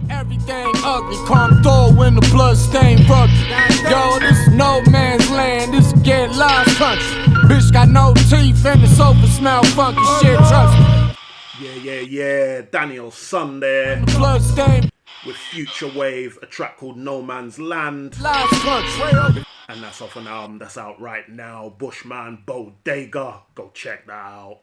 Everything ugly, come through when the blood stained rugged. Yo, this no man's land, this get lost country. Bitch got no teeth and the sofa smell funky shit, trust me. Yeah. Daniel Sun there. Blood stained With Future Wave, a track called No Man's Land. lost country. And that's off an album that's out right now, Bushman Bodega. Go check that out.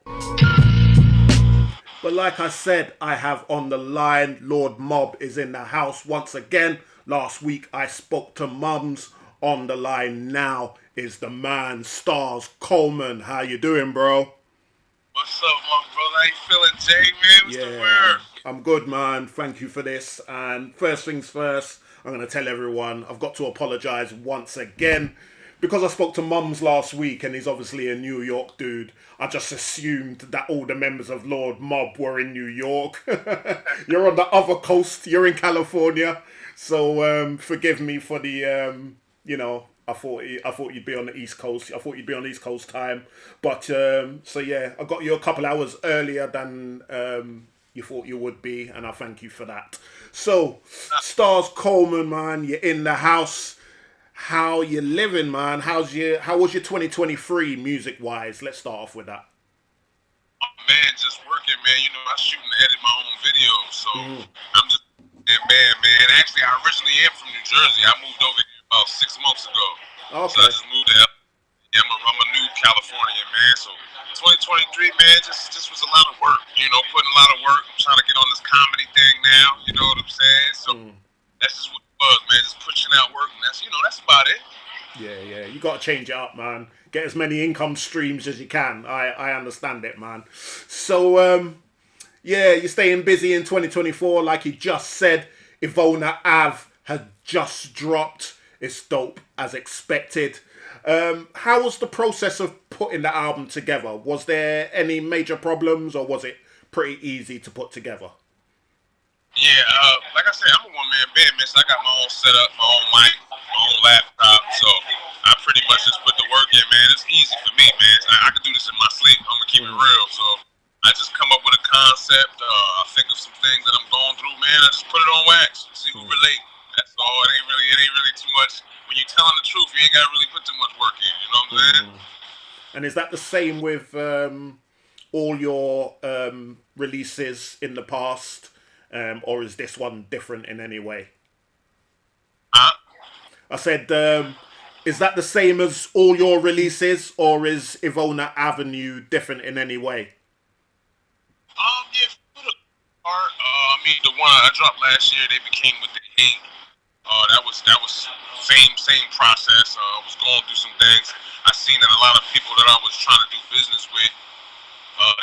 But like I said, I have on the line, Lord Mob is in the house once again. Last week I spoke to Mums. On the line now is the man, Starz Coleman. How you doing, bro? What's up, my brother? How you feeling, Jay, man? What's the word? I'm good, man. Thank you for this. And first things first, I'm going to tell everyone I've got to apologise once again. Because I spoke to Mums last week and he's obviously a New York dude, I just assumed that all the members of Lord Mob were in New York. You're on the other coast. You're in California. So forgive me for the, I thought you'd be on the East Coast. I thought you'd be on East Coast time. But, so yeah, I got you a couple hours earlier than you thought you would be. And I thank you for that. So, Starz Coleman, man, you're in the house. How you living, man? How was your 2023 music wise? Let's start off with that. Oh, man, just working, man. You know, I shoot and edit my own videos, so I'm just man. Actually, I originally am from New Jersey. I moved over here about 6 months ago. Okay. So I just moved to LA. Yeah, I'm a new Californian, man. So 2023, man, just was a lot of work. You know, putting a lot of work. I'm trying to get on this comedy thing now. You know what I'm saying? So that's just what it was, man. Just pushing out work, and that's about it. Yeah. You got to change it up, man. Get as many income streams as you can. I understand it, man. So, you're staying busy in 2024. Like you just said, Ivona Ave has just dropped. It's dope as expected. How was the process of putting the album together? Was there any major problems or was it pretty easy to put together? Yeah, like I said, I'm a one-man band, man, so I got my own setup, my own mic, my own laptop, so I pretty much just put the work in, man. It's easy for me, man. I can do this in my sleep. I'm going to keep it real, so I just come up with a concept, I think of some things that I'm going through, man, I just put it on wax, see who relate. That's all. It ain't really too much. When you're telling the truth, you ain't got to really put too much work in, you know what I'm saying? And is that the same with all your releases in the past? Or is this one different in any way? Huh? I said, is that the same as all your releases, or is Ivona Avenue different in any way? Yeah, for the part, the one I dropped last year, They Became What They Hate. That was same process. I was going through some things. I seen that a lot of people that I was trying to do business with,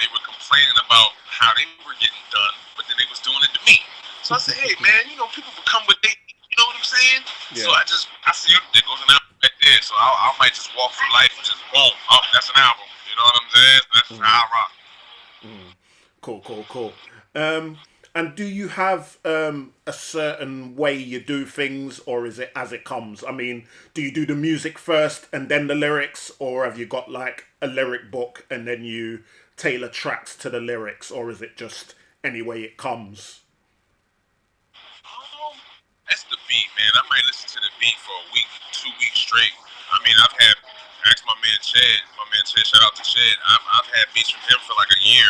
they were complaining about how they were getting done, but then they was doing it to me. So I said, hey man, people become what they, you know what I'm saying? Yeah. So I see there goes an album right there. So I might just walk through life and just boom, oh, that's an album. You know what I'm saying? That's how I rock. Cool. And do you have a certain way you do things, or is it as it comes? I mean, do you do the music first and then the lyrics, or have you got like a lyric book and then you tailor tracks to the lyrics, or is it just any way it comes? That's the beat, man. I might listen to the beat for a week, 2 weeks straight. I mean, asked my man Chad, shout out to Chad. I've had beats from him for like a year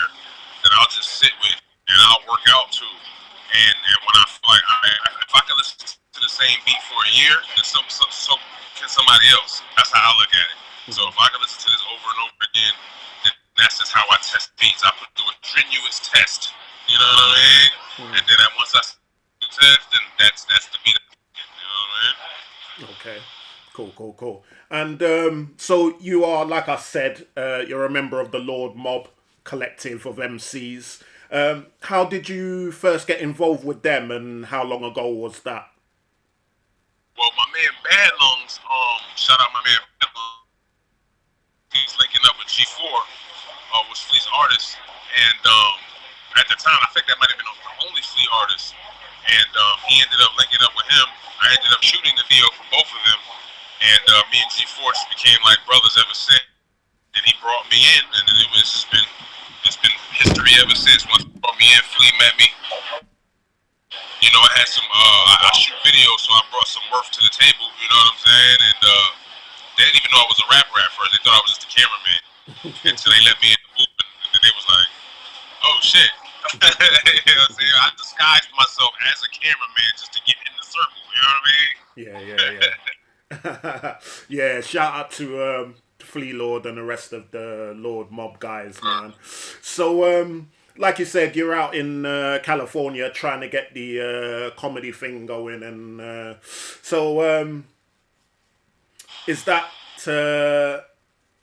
that I'll just sit with and I'll work out to. And when I feel like, if I can listen to the same beat for a year, then so can somebody else. That's how I look at it. So if I can listen to this over and over again, then that's just how I test beats. I put through a strenuous test. You know what I mean? And then once I test, then that's the beat. You know what I mean? Okay. Cool. And so you are, like I said, you're a member of the Lord Mob collective of MCs. How did you first get involved with them, and how long ago was that? Well, my man Bad Lungs, shout out my man Bad Lungs. He's linking up with G4, was Flea's artist, and at the time, I think that might have been the only Flea artist, and he ended up linking up with him. I ended up shooting the video for both of them, and me and G4 became like brothers ever since. And he brought me in, and then it's been history ever since. Once he brought me in, Flea met me. You know, I had some. I shoot videos, so I brought some worth to the table. You know what I'm saying? And they didn't even know I was a rapper at first. They thought I was just a cameraman until they let me in the booth, and then they was like, "Oh shit." You know what I'm saying? I disguised myself as a cameraman just to get in the circle. You know what I mean? Yeah, yeah. Yeah, shout out to Flea Lord and the rest of the Lord Mob guys, man. So, like you said, you're out in California trying to get the comedy thing going, and so is that uh,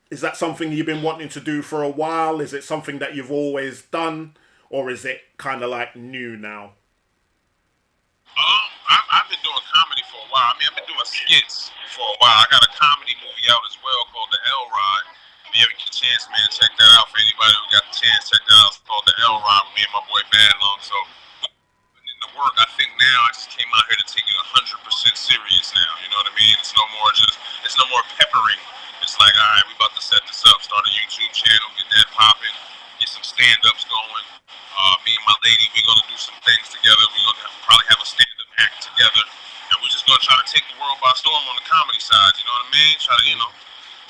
is that something you've been wanting to do for a while? Is it something that you've always done, or is it kind of like new now? I've been doing comedy for a while. I mean, I've been doing skits for a while. I got a comedy movie out as well called The L Ride. If you ever get a chance, man, check that out. For anybody who got the chance, check that out. It's called The L Ride with me and my boy Bad Long. So, in the work, I think now I just came out here to take it 100% serious now. You know what I mean? It's no more peppering. It's like, all right, we about to set this up. Start a YouTube channel, get that popping, get some stand-ups going. Me and my lady, we're gonna do some things together. We're gonna probably have a stand-up act together, and we're just gonna try to take the world by storm on the comedy side. You know what I mean? Try to,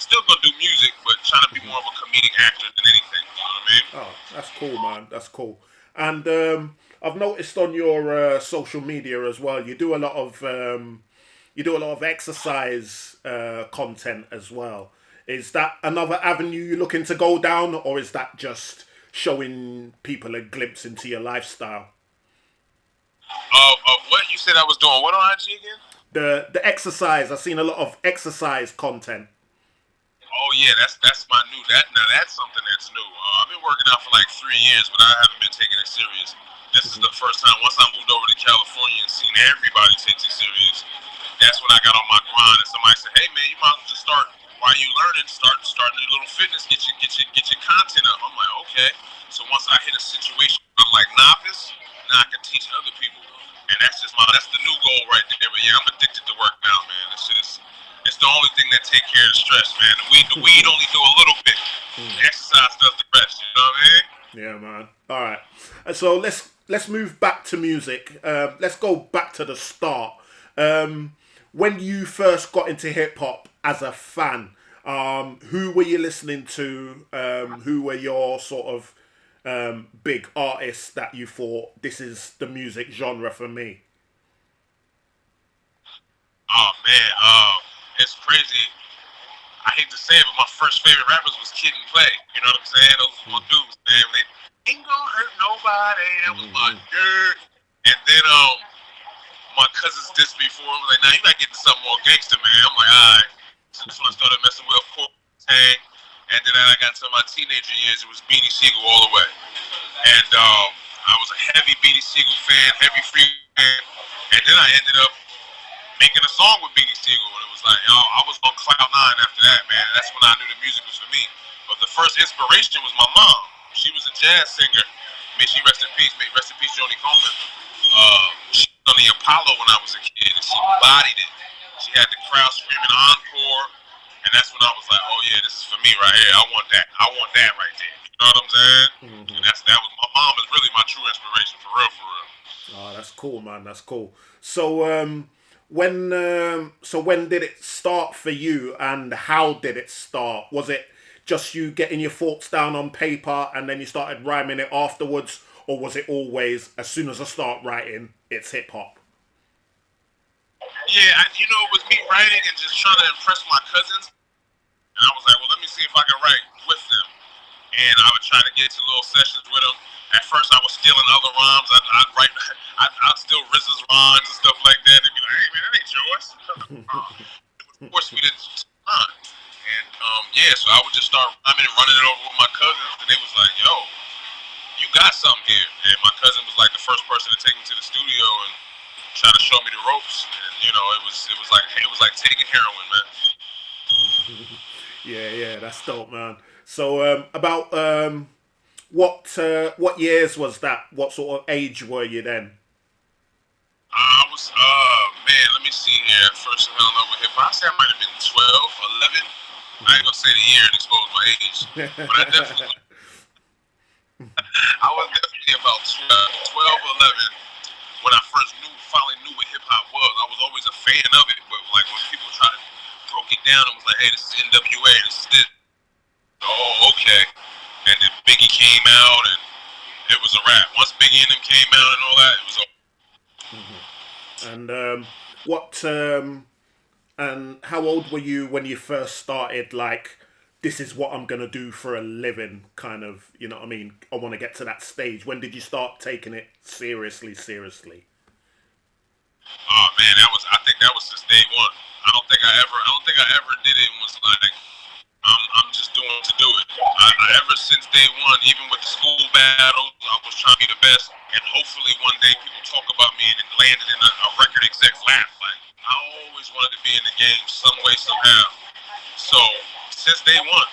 still gonna do music, but trying to be more of a comedic actor than anything. You know what I mean? Oh, that's cool, man. That's cool. And I've noticed on your social media as well, you do a lot of exercise content as well. Is that another avenue you're looking to go down, or is that just showing people a glimpse into your lifestyle? What you said I was doing? What on IG again? The exercise. I've seen a lot of exercise content. Oh yeah, that's my new now that's something that's new. I've been working out for like 3 years, but I haven't been taking it serious. This is the first time. Once I moved over to California and seen everybody take it serious, that's when I got on my grind. And somebody said, "Hey man, you might just start while you learning, starting a little fitness, get your content up." I'm like, okay. So once I hit a situation, I'm like novice. Now I can teach other people, and that's the new goal right there. But yeah, I'm addicted to working out, man. This shit is. It's the only thing that take care of the stress, man. The weed only do a little bit. The exercise does the rest. You know what I mean? Yeah, man. All right. So let's move back to music. Let's go back to the start. When you first got into hip hop as a fan, who were you listening to? Who were your sort of big artists that you thought this is the music genre for me? Oh man, it's crazy. I hate to say it, but my first favorite rappers was Kid and Play. You know what I'm saying? Those were my dudes, man. They ain't gonna hurt nobody. That was my dirt. And then my cousins dissed me for it. Like, nah, you gotta get to something more gangster, man. I'm like, alright. So that's when I started messing with Tank. And then I got to my teenager years, it was Beanie Siegel all the way. And I was a heavy Beanie Siegel fan, heavy Free fan. And then I ended up making a song with Beanie Siegel, and it was like, I was on cloud nine after that, man. That's when I knew the music was for me. But the first inspiration was my mom. She was a jazz singer. May she rest in peace. May rest in peace, Joni Coleman. She was on the Apollo when I was a kid, and she bodied it. She had the crowd screaming encore, and that's when I was like, oh yeah, this is for me right here. I want that. I want that right there. You know what I'm saying? And that was my mom is really my true inspiration for real, for real. Oh, that's cool, man. That's cool. So, when did it start for you, and how did it start? Was it just you getting your thoughts down on paper and then you started rhyming it afterwards, or was it always as soon as I start writing, it's hip hop? Yeah, it was me writing and just trying to impress my cousins. And I was like, well, let me see if I can write with them. And I would try to get to little sessions with them. At first, I was stealing other rhymes. I'd write, I'd steal RZA's rhymes and stuff like that. They'd be like, hey, man, that ain't yours. It would force me to rhyme. And, yeah, so I would just start rhyming and running it over with my cousins. And they was like, yo, you got something here. And my cousin was like the first person to take me to the studio and try to show me the ropes. And, it was like taking heroin, man. Yeah, that's dope, man. So, about what years was that? What sort of age were you then? I was, man, let me see here. First, I fell in love with hip hop. I say I might have been 12, 11. I ain't gonna say the year and expose my age, but I was definitely about 12 or 11 when I first knew fan of it, but like when people try to broke it down and was like, hey, this is NWA, this is this. Oh, okay. And then Biggie came out and it was a wrap. Once Biggie and them came out and all that, it was over. And what and how old were you when you first started? Like, this is what I'm gonna do for a living, kind of. You know what I mean? I want to get to that stage. When did you start taking it seriously? Seriously? Oh man, I think that was since day one. I don't think I ever did it and was like, I'm just doing it to do it. Ever since day one, even with the school battles, I was trying to be the best, and hopefully one day people talk about me and it landed in a record exec's lap. Like, I always wanted to be in the game some way, somehow. So since day one,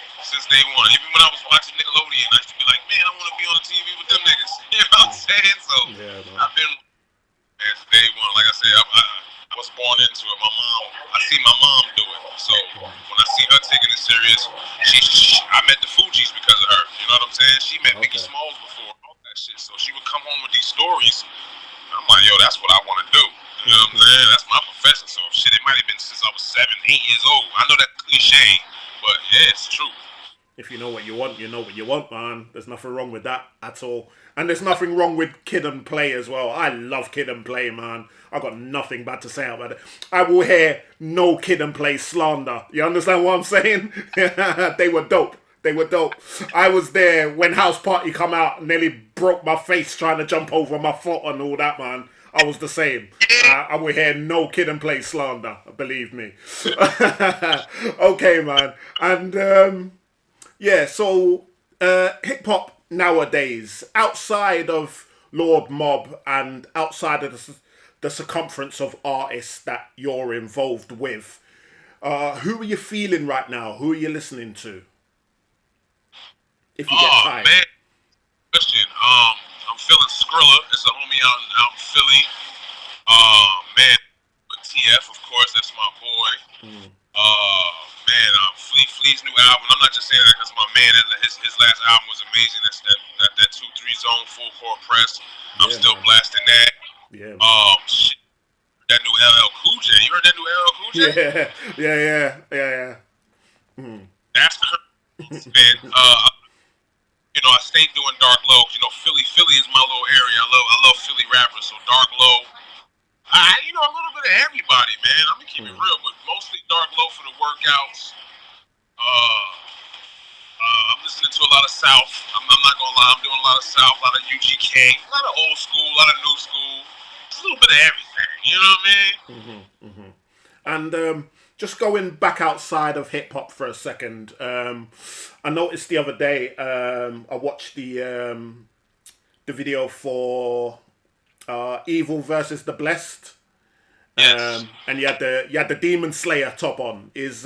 even when I was watching Nickelodeon, I used to be like, man, I want to be on the TV with them niggas. You know what I'm saying? So Yeah, man. I've been since day one. Like I said, I was born into it. I see my mom do it. So when I see her taking it serious, I met the Fugees because of her. You know what I'm saying? She met Biggie Smalls before, all that shit. So she would come home with these stories. I'm like, yo, that's what I want to do. You know what I'm saying? That's my profession. So shit, it might have been since I was 7, 8 years old. I know that's cliche, but yeah, it's true. If you know what you want, you know what you want, man. There's nothing wrong with that at all. And there's nothing wrong with Kid and Play as well. I love Kid and Play, man. I got nothing bad to say about it. I will hear no Kid and Play slander. You understand what I'm saying? They were dope. They were dope. I was there when House Party come out and nearly broke my face trying to jump over my foot and all that, man. I was the same. I will hear no Kid and Play slander. Believe me. Okay, man. And yeah, so hip hop nowadays, outside of Lord Mob and outside of the circumference of artists that you're involved with, who are you feeling right now? Who are you listening to? If you get time. Man, question. I'm feeling Skrilla. It's a homie out in Philly. Man, but TF, of course, that's my boy. Man, Flea's new album. I'm not just saying that because my man, his last album was amazing. That's that 2-3 zone full court press. I'm still blasting that. Yeah. Shit, that new LL Cool J. You heard that new LL Cool J? Yeah. That's crazy, man. You know, I stayed doing Dark Low. You know, Philly is my little area. I love Philly rappers. So Dark Low. You know, a little bit of everybody, man. I'm gonna keep it real, but mostly Dark Low for the workouts. I'm listening to a lot of South. I'm not gonna lie, I'm doing a lot of South, a lot of UGK, a lot of old school, a lot of new school. It's a little bit of everything. You know what I mean? And just going back outside of hip hop for a second, I noticed the other day, I watched the video for Evil versus the Blessed. Yes. And you had the Demon Slayer top on. Is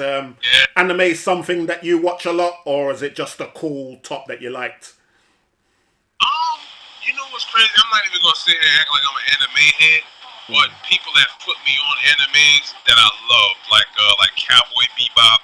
anime something that you watch a lot, or is it just a cool top that you liked? You know what's crazy? I'm not even gonna sit here and act like I'm an anime head, but people that put me on animes that I love, like Cowboy Bebop,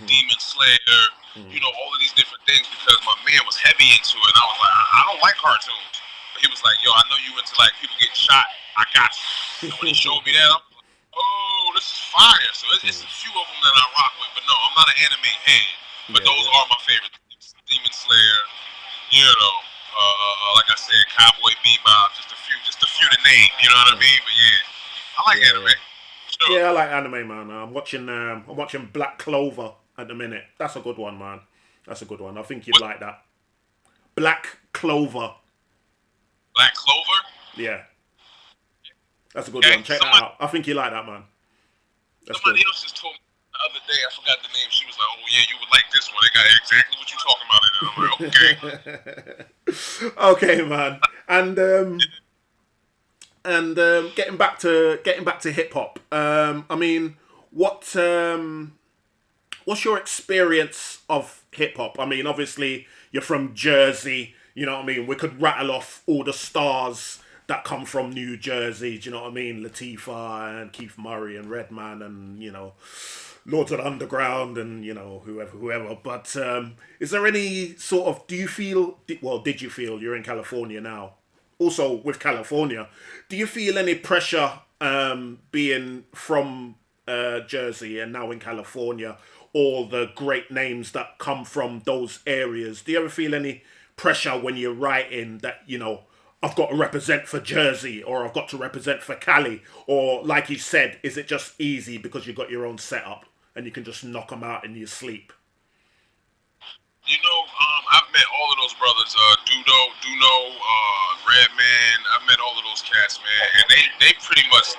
Demon Slayer, you know, all of these different things, because my man was heavy into it, and I was like, I don't like cartoons. But he was like, yo, I know you into like people getting shot. I got you. And when he showed me that, I'm like, oh, this is fire. So it's a few of them that I rock with, but no, I'm not an anime head. But those are my favorite things. Demon Slayer, you know, like I said, Cowboy Bebop, just a few to name. You know what I mean? But yeah, I like anime. Sure. Yeah, I like anime, man. I'm watching Black Clover at the minute. That's a good one, man. That's a good one. I think you'd like that. Black Clover. Black Clover? Yeah. That's a good one. Check that out. I think you like that, man. Somebody else just told me the other day, I forgot the name. She was like, oh yeah, you would like this one. They got exactly what you're talking about in it. I'm like, okay. Okay, man. And getting back to hip hop. I mean, what's your experience of hip hop? I mean, obviously you're from Jersey. You know what I mean? We could rattle off all the stars that come from New Jersey. Do you know what I mean? Latifah and Keith Murray and Redman and, you know, Lords of the Underground and, you know, whoever. But is there any sort of, did you feel, you're in California now. Also with California, do you feel any pressure being from Jersey and now in California, all the great names that come from those areas. Do you ever feel any pressure when you're writing that, I've got to represent for Jersey or I've got to represent for Cali? Or, like you said, is it just easy because you've got your own setup and you can just knock them out in your sleep? I've met all of those brothers, Duno, Redman. I've met all of those cats, man, and they pretty much,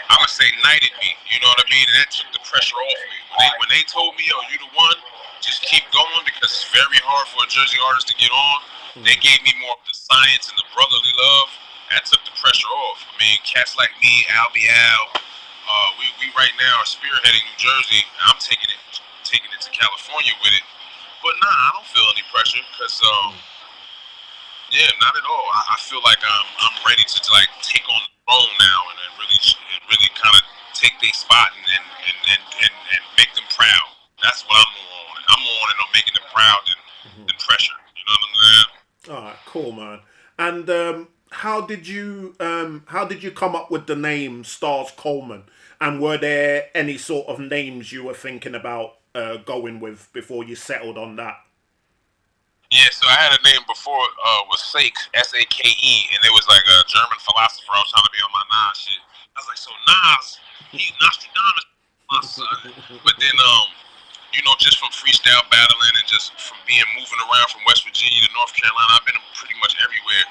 I would say, knighted me. You know what I mean? And that took the pressure off me. When they told me, "Yo, you the one, just keep going," because it's very hard for a Jersey artist to get on. They gave me more of the science and the brotherly love. That took the pressure off. I mean, cats like me, Albie Al, we right now are spearheading New Jersey. And I'm taking it to California with it. But nah, I don't feel any pressure because yeah, not at all. I feel like I'm ready to like take on the throne now and really kind of take their spot and make them proud. That's what I'm more on. I'm more on it on making them proud than pressure. You know what I'm saying? All right, cool, man. And how did you come up with the name Starz Coleman? And were there any sort of names you were thinking about going with before you settled on that? Yeah, so I had a name before was Sake, Sake, and it was like a German philosopher. I was trying to be on my Nas shit. I was like, so Nas, he's Nostradamus, my son. But then, just from freestyle battling and just from being moving around from West Virginia to North Carolina, I've been pretty much everywhere.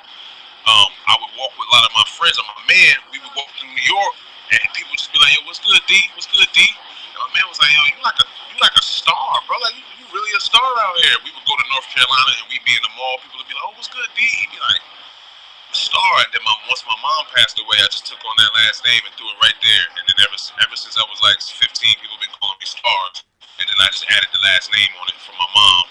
I would walk with a lot of my friends. I'm a man. We would walk through New York, and people would just be like, "Yo, what's good, D? What's good, D?" And my man was like, "Yo, you like a star, bro. Like you really a star out here." We would go to North Carolina and we'd be in the mall. People would be like, "Oh, what's good, D?" He'd be like, "A star." And then once my mom passed away, I just took on that last name and threw it right there. And then ever since I was like 15, people have been calling me Stars. And then I just added the last name on it from my mom.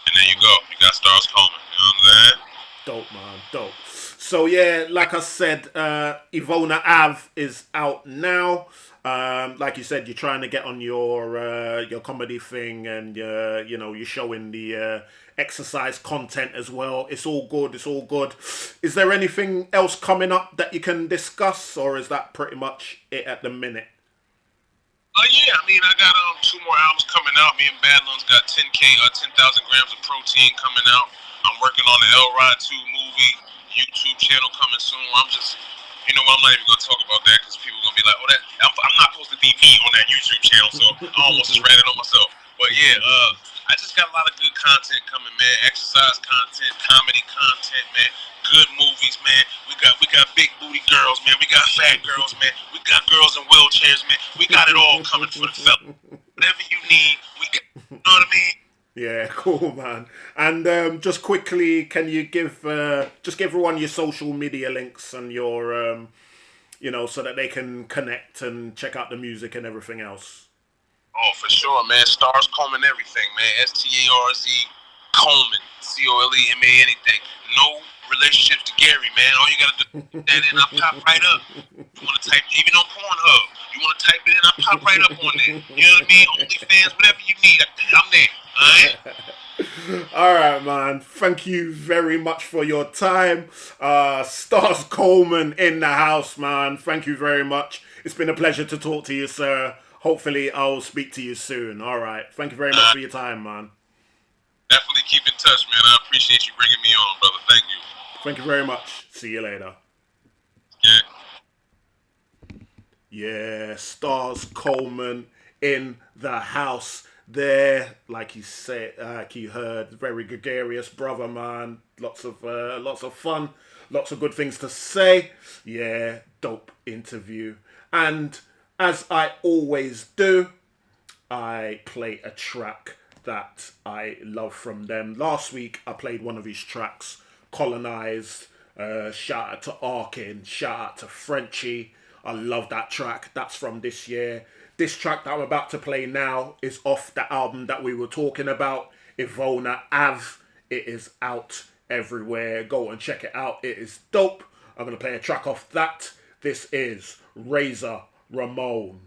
And there you go. You got Starz Coleman. You know what I'm saying? Dope, man, dope. So yeah, like I said, Ivona Ave is out now. Like you said, you're trying to get on your comedy thing, and you're showing the exercise content as well. It's all good. It's all good. Is there anything else coming up that you can discuss, or is that pretty much it at the minute? Yeah, I mean, I got 2 more albums coming out. Me and Badlands got 10,000 grams of protein coming out. I'm working on the L Rod 2 movie, YouTube channel coming soon. I'm just, I'm not even gonna talk about that because people are gonna be like, "Oh, that I'm not supposed to be me on that YouTube channel," so I almost just ran it on myself. But yeah, I just got a lot of good content coming, man. Exercise content, comedy content, man. Good movies, man. We got big booty girls, man. We got fat girls, man. We got girls in wheelchairs, man. We got it all coming for the fella. Whatever you need, we got. You know what I mean? Yeah, cool, man. And just quickly, can you give everyone your social media links and your so that they can connect and check out the music and everything else? Oh, for sure, man. Starz Coleman everything, man. STARZ Coleman, COLEMA anything. No relationships to Gary, man. All you gotta do is that in, I pop right up. You wanna type even on Pornhub. You wanna type it in, I pop right up on there. You know what I mean? OnlyFans, whatever you need, I'm there. Alright? All right, man. Thank you very much for your time. Starz Coleman in the house, man. Thank you very much. It's been a pleasure to talk to you, sir. Hopefully, I'll speak to you soon. All right. Thank you very much for your time, man. Definitely keep in touch, man. I appreciate you bringing me on, brother. Thank you. Thank you very much. See you later. Yeah. Yeah, Starz Coleman in the house there. Like you said, like you heard, very gregarious brother, man. Lots of fun, lots of good things to say. Yeah, dope interview. And as I always do, I play a track that I love from them. Last week, I played one of his tracks, Colonized. Shout out to Arkin, shout out to Frenchie. I love that track. That's from this year. This track that I'm about to play now is off the album that we were talking about, Ivona Ave. It is out everywhere. Go and check it out. It is dope. I'm going to play a track off that. This is Razor Ramon.